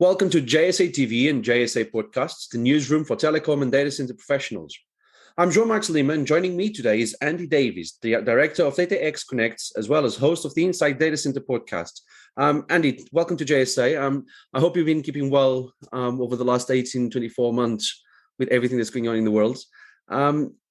Welcome to JSA TV and JSA Podcasts, the newsroom for telecom and data center professionals. I'm João Lima, and joining me today is Andy Davies, the director of DataX Connect, as well as host of the Inside Data Center podcast. Andy, welcome to JSA. I hope you've been keeping well over the last 24 months with everything that's going on in the world.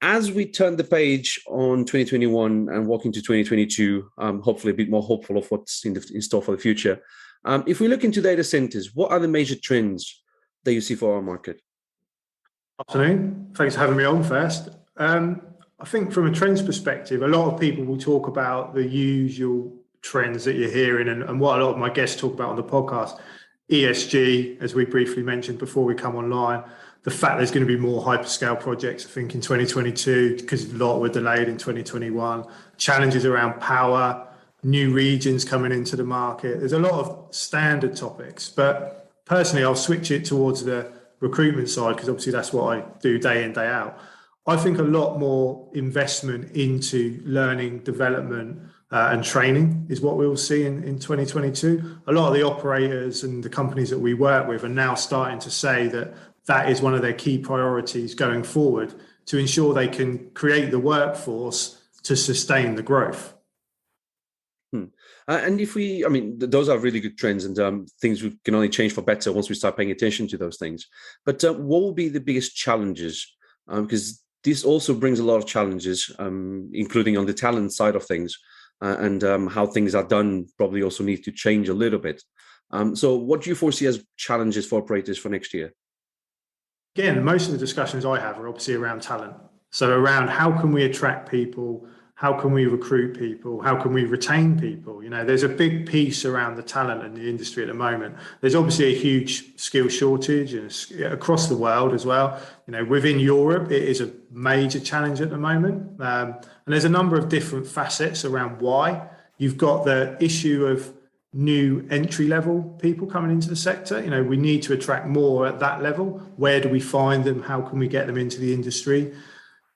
As we turn the page on 2021 and walk into 2022, hopefully a bit more hopeful of what's in store for the future. If we look into data centers, what are the major trends that you see for our market? Afternoon. Thanks for having me on first. I think from a trends perspective, a lot of people will talk about the usual trends that you're hearing and what a lot of my guests talk about on the podcast. ESG, as we briefly mentioned before we come online, the fact there's going to be more hyperscale projects, I think, in 2022, because a lot were delayed in 2021, challenges around power, new regions coming into the market. There's a lot of standard topics, but personally, I'll switch it towards the recruitment side because obviously that's what I do day in, day out. I think a lot more investment into learning, development and training is what we'll see in 2022. A lot of the operators and the companies that we work with are now starting to say that that is one of their key priorities going forward to ensure they can create the workforce to sustain the growth. And those are really good trends and things we can only change for better once we start paying attention to those things. But what will be the biggest challenges? Because this also brings a lot of challenges, including on the talent side of things and how things are done probably also need to change a little bit. So what do you foresee as challenges for operators for next year? Again, most of the discussions I have are obviously around talent. So around how can we attract people? How can we recruit people? How can we retain people? You know, there's a big piece around the talent in the industry at the moment. There's obviously a huge skill shortage across the world as well. You know, within Europe, it is a major challenge at the moment. And there's a number of different facets around why. You've got the issue of new entry-level people coming into the sector. You know, we need to attract more at that level. Where do we find them? How can we get them into the industry?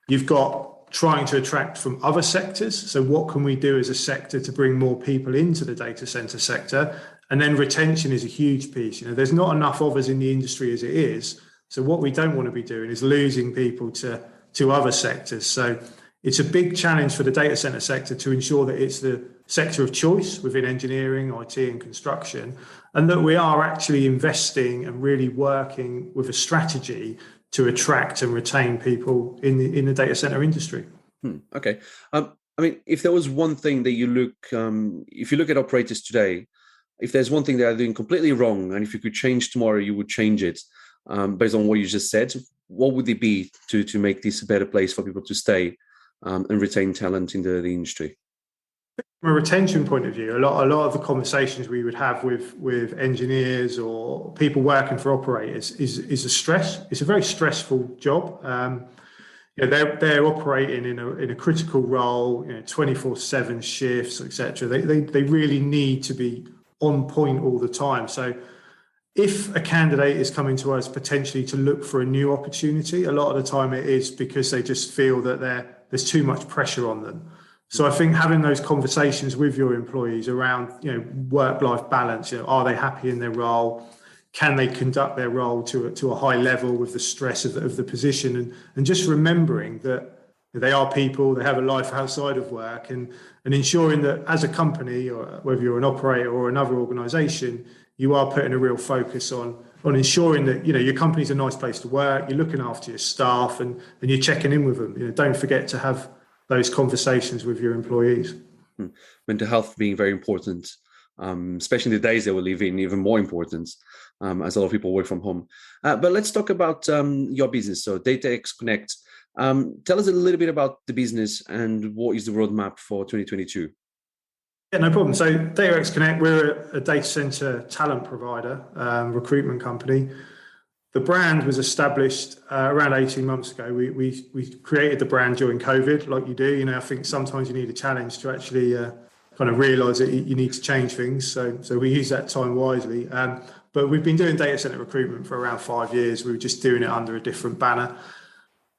You've got trying to attract from other sectors. So what can we do as a sector to bring more people into the data center sector? And then retention is a huge piece. You know, there's not enough of us in the industry as it is. So what we don't want to be doing is losing people to other sectors. So it's a big challenge for the data center sector to ensure that it's the sector of choice within engineering, IT and construction, and that we are actually investing and really working with a strategy to attract and retain people in the data center industry. Okay. If there was one thing that if you look at operators today, if there's one thing they are doing completely wrong, and if you could change tomorrow, you would change it based on what you just said, what would it be to make this a better place for people to stay and retain talent in the industry? From a retention point of view, a lot of the conversations we would have with engineers or people working for operators is a stress. It's a very stressful job. They're operating in a critical role, 24/7 shifts, etc. They really need to be on point all the time. So if a candidate is coming to us potentially to look for a new opportunity, a lot of the time it is because they just feel that there's too much pressure on them. So I think having those conversations with your employees around, work-life balance, are they happy in their role? Can they conduct their role to a high level with the stress of the position? And just remembering that they are people, they have a life outside of work, and ensuring that as a company, or whether you're an operator or another organisation, you are putting a real focus on ensuring that, your company's a nice place to work, you're looking after your staff and you're checking in with them. Don't forget to have those conversations with your employees. Mental health being very important, especially in the days that we live in, even more important as a lot of people work from home. But let's talk about your business. So DataX Connect. Tell us a little bit about the business and what is the roadmap for 2022? Yeah, no problem. So DataX Connect, we're a data center talent provider, recruitment company. The brand was established around 18 months ago. We created the brand during COVID, like you do. I think sometimes you need a challenge to actually kind of realise that you need to change things. So we use that time wisely. But we've been doing data center recruitment for around 5 years. We were just doing it under a different banner.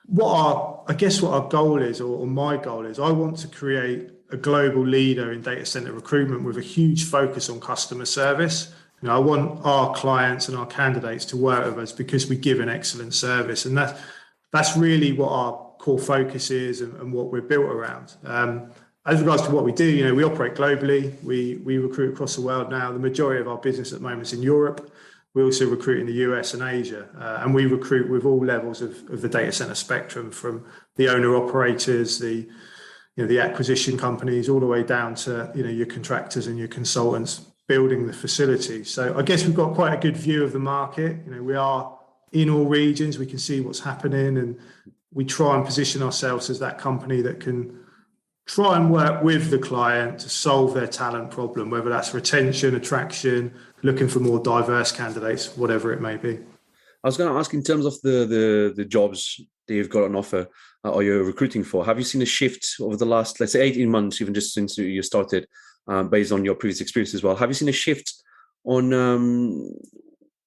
What our goal is, or my goal is, I want to create a global leader in data center recruitment with a huge focus on customer service. I want our clients and our candidates to work with us because we give an excellent service, and that's really what our core focus is and what we're built around. As regards to what we do, we operate globally. We recruit across the world now. The majority of our business at the moment is in Europe. We also recruit in the US and Asia, and we recruit with all levels of the data center spectrum, from the owner operators, the acquisition companies, all the way down to your contractors and your consultants building the facility. So I guess we've got quite a good view of the market. We are in all regions. We can see what's happening, and we try and position ourselves as that company that can try and work with the client to solve their talent problem, whether that's retention, attraction, looking for more diverse candidates, whatever it may be. I was going to ask, in terms of the jobs that you've got on offer or you're recruiting for, have you seen a shift over the last, let's say, 18 months, even just since you started, based on your previous experience as well? Have you seen a shift on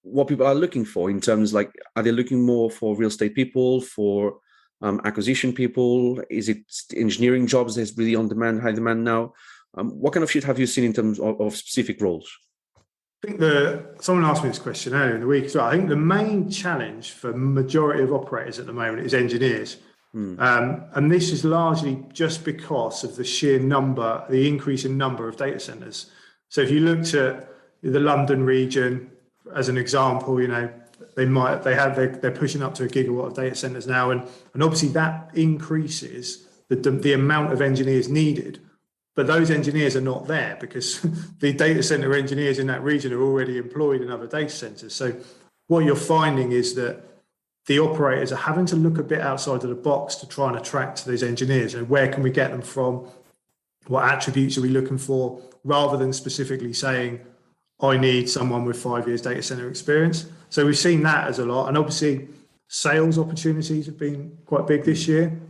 what people are looking for in terms, like, are they looking more for real estate people, for acquisition people? Is it engineering jobs that's really on demand, high demand now? What kind of shift have you seen in terms of specific roles? I think someone asked me this question earlier in the week as well. I think the main challenge for majority of operators at the moment is engineers. And this is largely just because of the sheer number, the increase in number of data centers. So if you looked at the London region as an example, they're pushing up to a gigawatt of data centers now, and obviously that increases the amount of engineers needed. But those engineers are not there because the data center engineers in that region are already employed in other data centers. So what you're finding is that the operators are having to look a bit outside of the box to try and attract those engineers. And where can we get them from? What attributes are we looking for? Rather than specifically saying, I need someone with 5 years data center experience. So we've seen that as a lot. And obviously, sales opportunities have been quite big this year.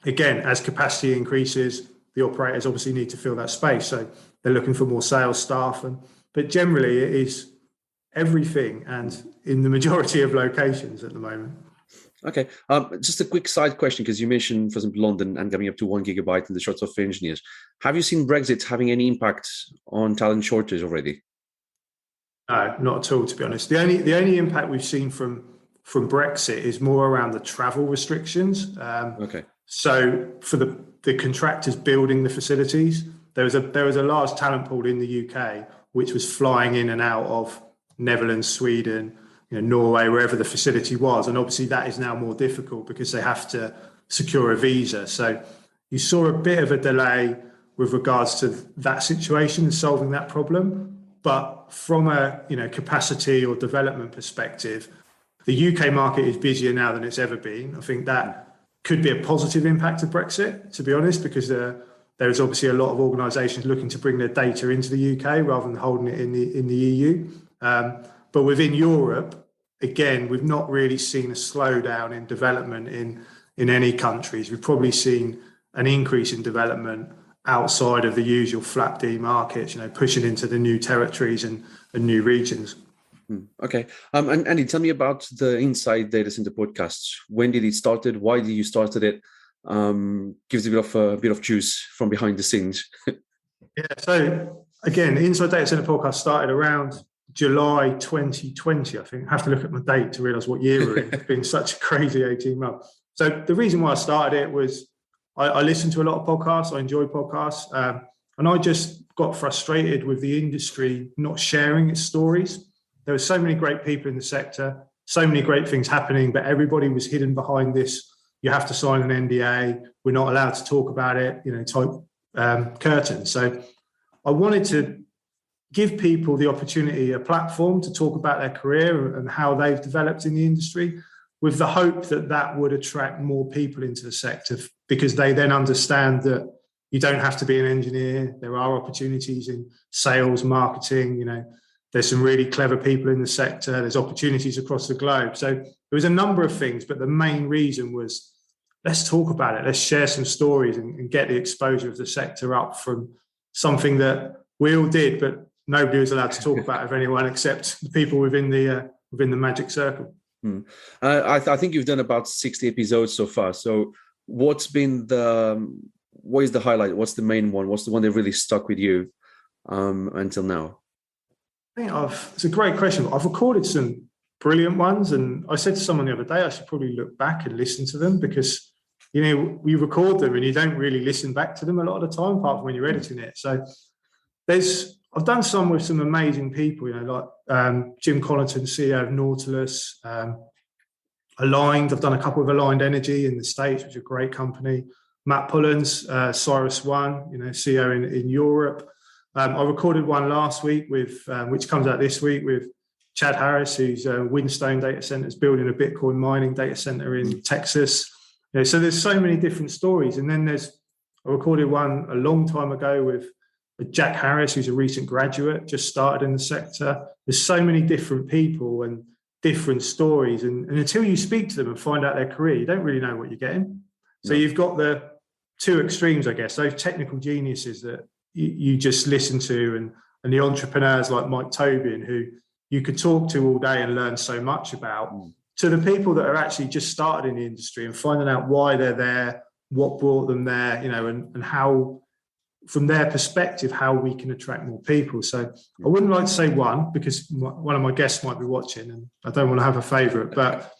Again, as capacity increases, the operators obviously need to fill that space. So they're looking for more sales staff. But generally, it is everything and in the majority of locations at the moment. Okay. Just a quick side question, because you mentioned, for example, London and getting up to 1 gigabyte in the shorts of engineers. Have you seen Brexit having any impact on talent shortage already? No, not at all, to be honest. The only impact we've seen from Brexit is more around the travel restrictions. Okay. So for the contractors building the facilities, there was a large talent pool in the UK which was flying in and out of Netherlands, Sweden, Norway, wherever the facility was, and obviously that is now more difficult because they have to secure a visa. So you saw a bit of a delay with regards to that situation and solving that problem. But from a capacity or development perspective, the UK market is busier now than it's ever been. I think that could be a positive impact of Brexit, to be honest, because there is obviously a lot of organisations looking to bring their data into the UK rather than holding it in the EU. But within Europe, again, we've not really seen a slowdown in development in any countries. We've probably seen an increase in development outside of the usual flat D markets, pushing into the new territories and new regions. Okay. And Andy, tell me about the Inside Data Center podcasts. When did it started? Why did you started it? Gives a bit of juice from behind the scenes. Yeah. So again, the Inside Data Center podcast started around July 2020. I think I have to look at my date to realize what year we're in. It's been such a crazy 18 months. So the reason why I started it was I listen to a lot of podcasts. I enjoy podcasts. And I just got frustrated with the industry not sharing its stories. There were so many great people in the sector, so many great things happening, but everybody was hidden behind this. You have to sign an NDA. We're not allowed to talk about it, type curtain. So I wanted to give people the opportunity, a platform to talk about their career and how they've developed in the industry, with the hope that that would attract more people into the sector, because they then understand that you don't have to be an engineer. There are opportunities in sales, marketing, there's some really clever people in the sector. There's opportunities across the globe. So there was a number of things, but the main reason was, let's talk about it. Let's share some stories and get the exposure of the sector up from something that we all did, but nobody was allowed to talk about of anyone except the people within the magic circle. I think you've done about 60 episodes so far. So what is the highlight? What's the main one? What's the one that really stuck with you until now? It's a great question. I've recorded some brilliant ones, and I said to someone the other day, I should probably look back and listen to them, because, we record them and you don't really listen back to them a lot of the time, apart from when you're editing it. So I've done some with some amazing people, like Jim Collington, CEO of Nautilus, Aligned. I've done a couple of Aligned Energy in the States, which is a great company. Matt Pullens, Cyrus One, CEO in Europe. I recorded one last week with, which comes out this week, with Chad Harris, who's Windstone Data Centers, building a Bitcoin mining data center in Texas. So there's so many different stories. And then I recorded one a long time ago with Jack Harris, who's a recent graduate, just started in the sector. There's so many different people and different stories. And until you speak to them and find out their career, you don't really know what you're getting. So you've got the two extremes, I guess, those technical geniuses that you just listen to, and the entrepreneurs like Mike Tobin, who you could talk to all day and learn so much about, to the people that are actually just started in the industry and finding out why they're there, what brought them there, and how, from their perspective, how we can attract more people. So I wouldn't like to say one, because one of my guests might be watching and I don't want to have a favourite, but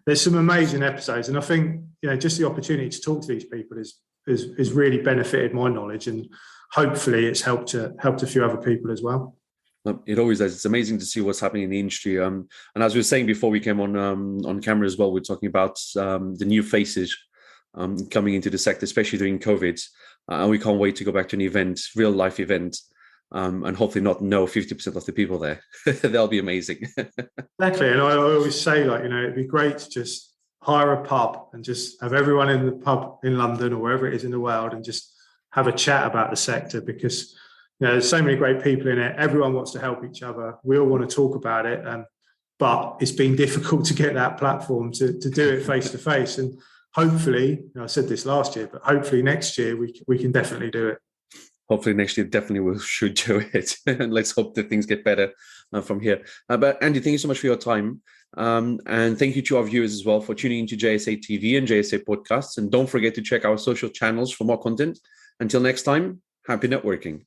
there's some amazing episodes. And I think, just the opportunity to talk to these people is really benefited my knowledge, and hopefully it's helped a few other people as well. It always does. It's amazing to see what's happening in the industry. And as we were saying before we came on camera as well, we're talking about the new faces coming into the sector, especially during COVID. And we can't wait to go back to an event, real life event, and hopefully not know 50% of the people there. That'll be amazing. Exactly. And I always say, it'd be great to just hire a pub and just have everyone in the pub in London or wherever it is in the world and just have a chat about the sector, because there's so many great people in it. Everyone wants to help each other. We all want to talk about it, but it's been difficult to get that platform to do it face to face. And hopefully, I said this last year, but hopefully next year we can definitely do it. Hopefully next year definitely we should do it, and let's hope that things get better from here. But Andy, thank you so much for your time, and thank you to our viewers as well for tuning into JSA TV and JSA podcasts. And don't forget to check our social channels for more content. Until next time, happy networking.